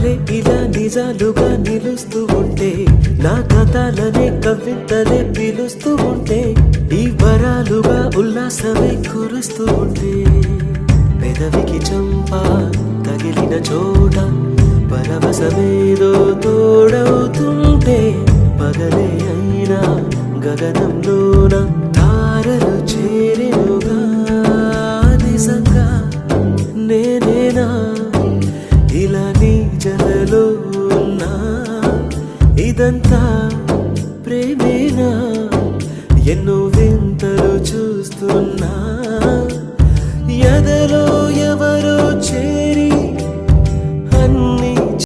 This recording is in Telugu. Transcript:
కలలే ఇలా నిజాలుగా నిలుస్తూ ఉంటే, నా కథలనే కవితలే పిలుస్తూ ఉంటే, ఈ వరాలుగా ఉల్లాసమే కురుస్తూ ఉంటే, పెదవికి చంప తగిలిన చోట పరవశమేదో తోడవుతుంటే, పగలే అయినా గగనంలోన తారలు చేరెనుగా. నిజంగా నేనేనా ఇలా నీ జతలో ఉన్నా, ఇదంతా